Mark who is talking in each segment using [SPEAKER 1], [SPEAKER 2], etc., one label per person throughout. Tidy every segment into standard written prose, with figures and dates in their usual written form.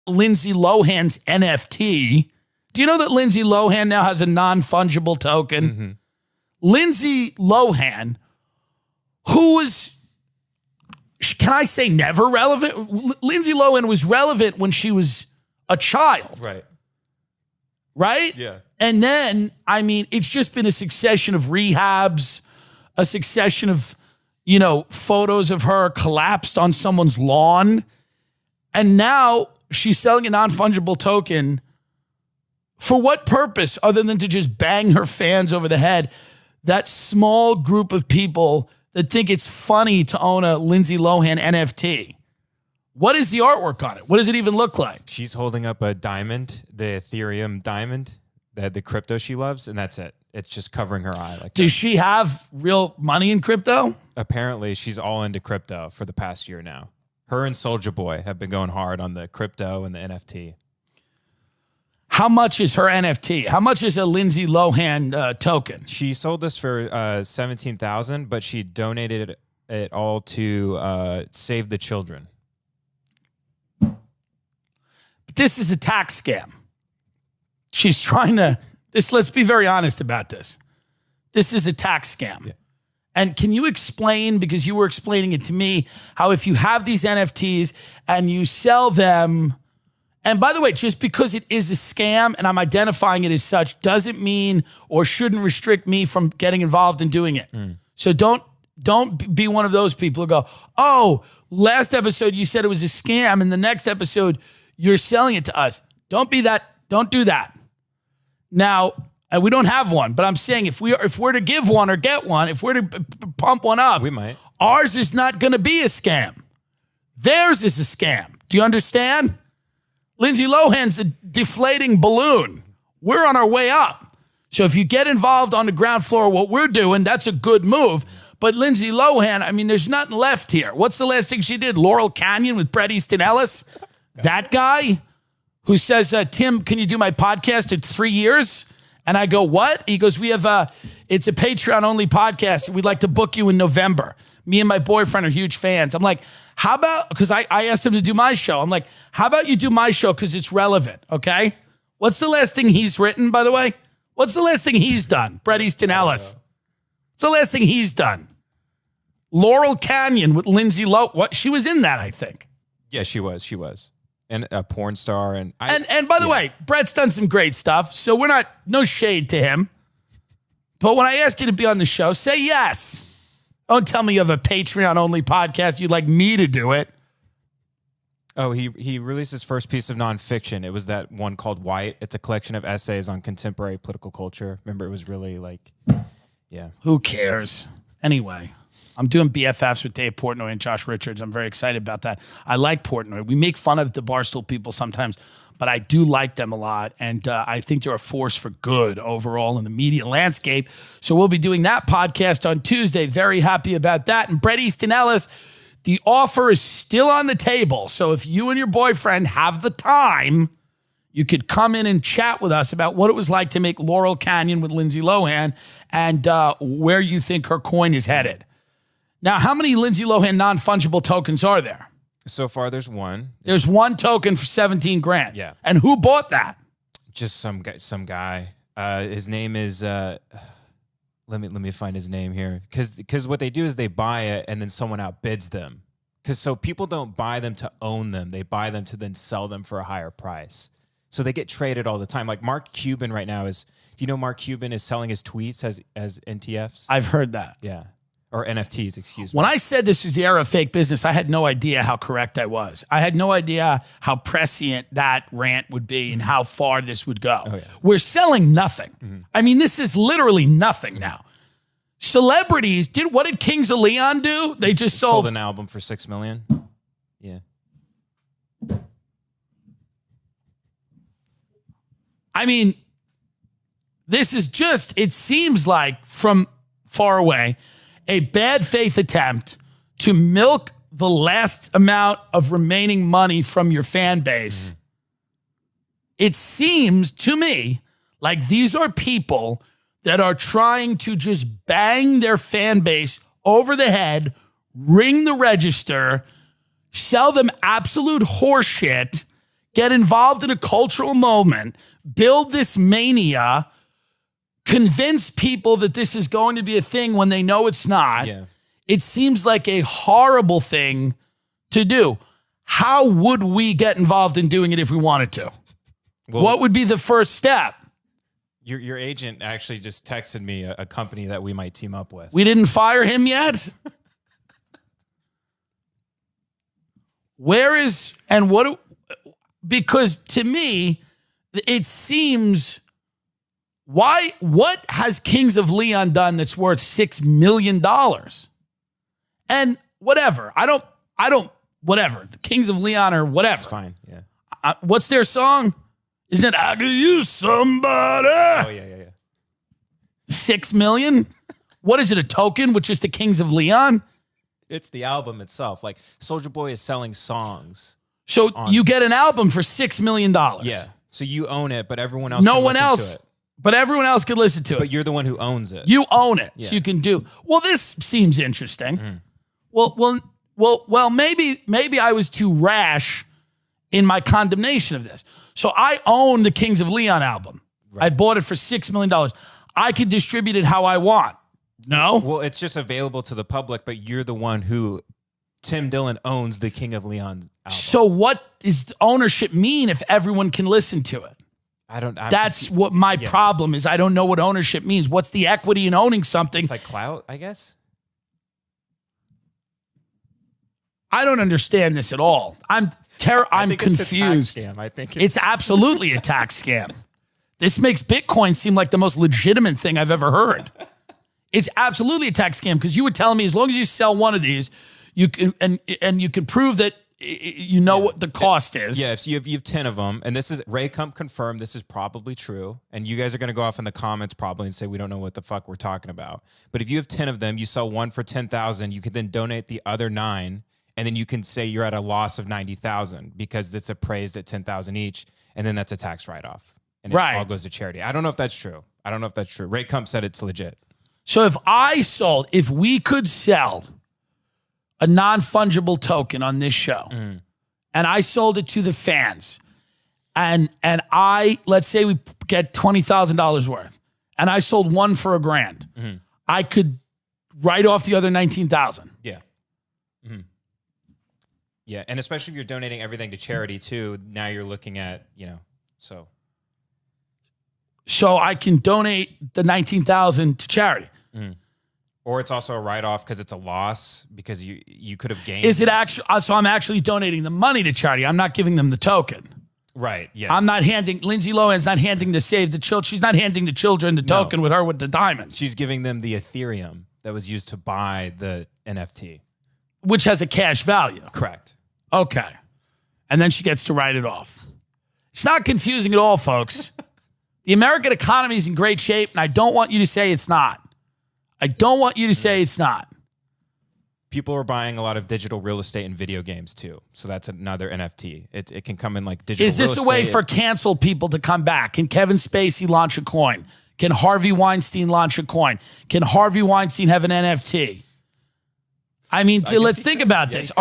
[SPEAKER 1] Lindsay Lohan's NFT. Do you know that Lindsay Lohan now has a non-fungible token?
[SPEAKER 2] Mm-hmm.
[SPEAKER 1] Lindsay Lohan, who was, can I say never relevant? Lindsay Lohan was relevant when she was a child.
[SPEAKER 2] Right.
[SPEAKER 1] Right?
[SPEAKER 2] Yeah.
[SPEAKER 1] And then, I mean, it's just been a succession of rehabs, a succession of, photos of her collapsed on someone's lawn. And now she's selling a non-fungible token. For what purpose other than to just bang her fans over the head? That small group of people that think it's funny to own a Lindsay Lohan NFT. What is the artwork on it? What does it even look like?
[SPEAKER 2] She's holding up a diamond, the Ethereum diamond, the crypto she loves, and that's it. It's just covering her eye.
[SPEAKER 1] Does she have real money in crypto?
[SPEAKER 2] Apparently, she's all into crypto for the past year now. Her and Soulja Boy have been going hard on the crypto and the NFT.
[SPEAKER 1] How much is her NFT? How much is a Lindsay Lohan token?
[SPEAKER 2] She sold this for $17,000, but she donated it all to Save the Children.
[SPEAKER 1] But this is a tax scam. She's trying to, let's be very honest about this. This is a tax scam. Yeah. And can you explain, because you were explaining it to me, how if you have these NFTs and you sell them, and by the way, just because it is a scam and I'm identifying it as such doesn't mean or shouldn't restrict me from getting involved in doing it. So don't be one of those people who go, oh, last episode you said it was a scam and the next episode you're selling it to us. Don't be that. Don't do that. Now, we don't have one, but I'm saying if we're to give one or get one, if we're to pump one up,
[SPEAKER 2] we might.
[SPEAKER 1] Ours is not going to be a scam. Theirs is a scam. Do you understand? Lindsay Lohan's a deflating balloon. We're on our way up. So if you get involved on the ground floor of what we're doing, that's a good move. But Lindsay Lohan, I mean, there's nothing left here. What's the last thing she did? Laurel Canyon with Bret Easton Ellis? That guy who says, Tim, can you do my podcast in 3 years? And I go, what? He goes, it's a Patreon-only podcast. We'd like to book you in November. Me and my boyfriend are huge fans. I'm like, how about, because I asked him to do my show. I'm like, how about you do my show because it's relevant, okay? What's the last thing he's written, by the way? What's the last thing he's done? Bret Easton Ellis. What's the last thing he's done? Laurel Canyon with Lindsay Lohan. What? She was in that, I think.
[SPEAKER 2] Yeah, she was. And a porn star. And
[SPEAKER 1] by the way, Bret's done some great stuff, so we're no shade to him. But when I ask you to be on the show, say yes. Don't tell me you have a Patreon-only podcast. You'd like me to do it.
[SPEAKER 2] Oh, he released his first piece of nonfiction. It was that one called White. It's a collection of essays on contemporary political culture. Remember, it was really yeah.
[SPEAKER 1] Who cares? Anyway, I'm doing BFFs with Dave Portnoy and Josh Richards. I'm very excited about that. I like Portnoy. We make fun of the Barstool people sometimes, but I do like them a lot, and I think they're a force for good overall in the media landscape. So we'll be doing that podcast on Tuesday. Very happy about that. And Bret Easton Ellis, the offer is still on the table. So if you and your boyfriend have the time, you could come in and chat with us about what it was like to make Laurel Canyon with Lindsay Lohan and where you think her coin is headed. Now, how many Lindsay Lohan non-fungible tokens are there?
[SPEAKER 2] So far, there's one.
[SPEAKER 1] There's one token for $17,000.
[SPEAKER 2] Yeah.
[SPEAKER 1] And who bought that?
[SPEAKER 2] Just some guy. His name is. Let me find his name here. Because what they do is they buy it and then someone outbids them. So people don't buy them to own them. They buy them to then sell them for a higher price. So they get traded all the time. Like Mark Cuban right now is. Do you know Mark Cuban is selling his tweets as NTFs?
[SPEAKER 1] I've heard that.
[SPEAKER 2] Yeah. Or NFTs, excuse me.
[SPEAKER 1] When I said this was the era of fake business, I had no idea how correct I was. I had no idea how prescient that rant would be and how far this would go.
[SPEAKER 2] Oh, yeah.
[SPEAKER 1] We're selling nothing. Mm-hmm. I mean, this is literally nothing now. Celebrities, what did Kings of Leon do? They just sold
[SPEAKER 2] an album for $6 million. Yeah.
[SPEAKER 1] I mean, this is just, it seems like from far away, a bad faith attempt to milk the last amount of remaining money from your fan base. Mm-hmm. It seems to me like these are people that are trying to just bang their fan base over the head, ring the register, sell them absolute horseshit, get involved in a cultural moment, build this mania, convince people that this is going to be a thing when they know it's not.
[SPEAKER 2] Yeah.
[SPEAKER 1] It seems like a horrible thing to do. How would we get involved in doing it if we wanted to?
[SPEAKER 2] Well,
[SPEAKER 1] What would be the first step?
[SPEAKER 2] Your agent actually just texted me a company that we might team up with.
[SPEAKER 1] We didn't fire him yet? Where is, and what, because to me, it seems, what has Kings of Leon done that's worth $6 million? And whatever, I don't, whatever, the Kings of Leon or whatever.
[SPEAKER 2] It's fine, yeah.
[SPEAKER 1] What's their song? Isn't it, I could use somebody?
[SPEAKER 2] Oh, yeah.
[SPEAKER 1] 6 million? What is it, a token with just the Kings of Leon?
[SPEAKER 2] It's the album itself. Like, Soulja Boy is selling songs.
[SPEAKER 1] So you get an album for $6 million.
[SPEAKER 2] Yeah. So you own it, but everyone else
[SPEAKER 1] No
[SPEAKER 2] can
[SPEAKER 1] one
[SPEAKER 2] listen
[SPEAKER 1] else,
[SPEAKER 2] to it.
[SPEAKER 1] but everyone else could listen to it.
[SPEAKER 2] But you're the one who owns it.
[SPEAKER 1] You own it, so
[SPEAKER 2] Yeah.
[SPEAKER 1] you can do. Well, this seems interesting. Well, maybe I was too rash in my condemnation of this. So I own the Kings of Leon album.
[SPEAKER 2] Right.
[SPEAKER 1] I bought it for $6 million. I can distribute it how I want. No?
[SPEAKER 2] Well, it's just available to the public, but you're the one who, Tim Dillon owns the King of Leon album.
[SPEAKER 1] So what does ownership mean if everyone can listen to it? That's what my problem is. I don't know what ownership means. What's the equity in owning something?
[SPEAKER 2] It's like clout, I guess.
[SPEAKER 1] I don't understand this at all. I'm confused.
[SPEAKER 2] I think
[SPEAKER 1] It's absolutely a tax scam. This makes Bitcoin seem like the most legitimate thing I've ever heard. It's absolutely a tax scam because you were telling me as long as you sell one of these, you can and you can prove that you know what the cost is.
[SPEAKER 2] Yeah, so you have 10 of them, and this is Ray Kump confirmed this is probably true, and you guys are going to go off in the comments probably and say we don't know what the fuck we're talking about. But if you have 10 of them, you sell one for 10,000, you could then donate the other 9, and then you can say you're at a loss of 90,000 because it's appraised at 10,000 each, and then that's a tax write-off, and it all goes to charity. I don't know if that's true. Ray Kump said it's legit.
[SPEAKER 1] So if we could sell a non-fungible token on this show, and I sold it to the fans, and let's say we get $20,000 worth, and I sold one for $1,000, I could write off the other 19,000.
[SPEAKER 2] Yeah. Yeah, and especially if you're donating everything to charity too, now you're looking at, so
[SPEAKER 1] I can donate the 19,000 to charity.
[SPEAKER 2] Or it's also a write-off because it's a loss because you could have gained.
[SPEAKER 1] Is it actually? So I'm actually donating the money to charity. I'm not giving them the token.
[SPEAKER 2] Right. Yes.
[SPEAKER 1] I'm not handing. Lindsay Lohan's not handing to Save the Children. She's not handing the children the token with her with the diamond.
[SPEAKER 2] She's giving them the Ethereum that was used to buy the NFT,
[SPEAKER 1] which has a cash value.
[SPEAKER 2] Correct.
[SPEAKER 1] Okay, and then she gets to write it off. It's not confusing at all, folks. The American economy is in great shape, and I don't want you to say it's not. I don't want you to say it's not.
[SPEAKER 2] People are buying a lot of digital real estate and video games too. So that's another NFT. It can come in like digital real estate.
[SPEAKER 1] Is this a way for canceled people to come back? Can Kevin Spacey launch a coin? Can Harvey Weinstein launch a coin? Can Harvey Weinstein have an NFT? I mean, let's think about this.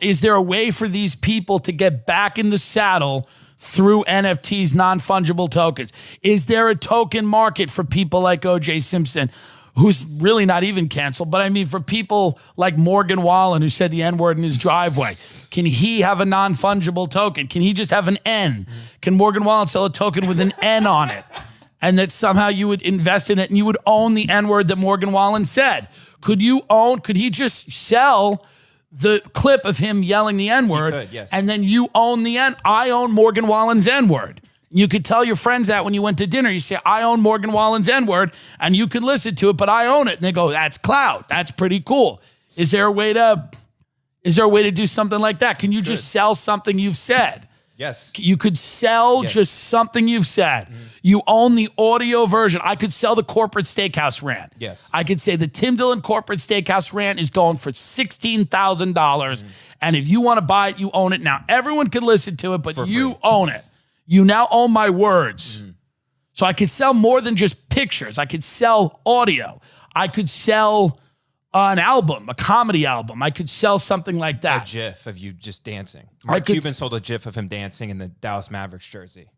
[SPEAKER 1] Is there a way for these people to get back in the saddle through NFTs, non-fungible tokens? Is there a token market for people like O.J. Simpson, who's really not even canceled, but I mean for people like Morgan Wallen, who said the N-word in his driveway? Can he have a non-fungible token? Can he just have an N? Can Morgan Wallen sell a token with an N on it? And that somehow you would invest in it and you would own the N-word that Morgan Wallen said? Could he just sell the clip of him yelling the N-word,
[SPEAKER 2] yes.
[SPEAKER 1] And then you own the N? I own Morgan Wallen's N-word. You could tell your friends that when you went to dinner. You say, I own Morgan Wallen's N-word, and you can listen to it, but I own it. And they go, that's clout. That's pretty cool. Is there a way to do something like that? Can you just sell something you've said?
[SPEAKER 2] Yes.
[SPEAKER 1] You could sell just something you've said. You own the audio version. I could sell the corporate steakhouse rant.
[SPEAKER 2] Yes.
[SPEAKER 1] I could say the Tim Dillon corporate steakhouse rant is going for $16,000. And if you want to buy it, you own it. Now, everyone can listen to it, but you own it. You now own my words. So I could sell more than just pictures. I could sell audio. I could sell an album, a comedy album. I could sell something like
[SPEAKER 2] A
[SPEAKER 1] that.
[SPEAKER 2] GIF of you just dancing. Mark Cuban sold a GIF of him dancing in the Dallas Mavericks jersey.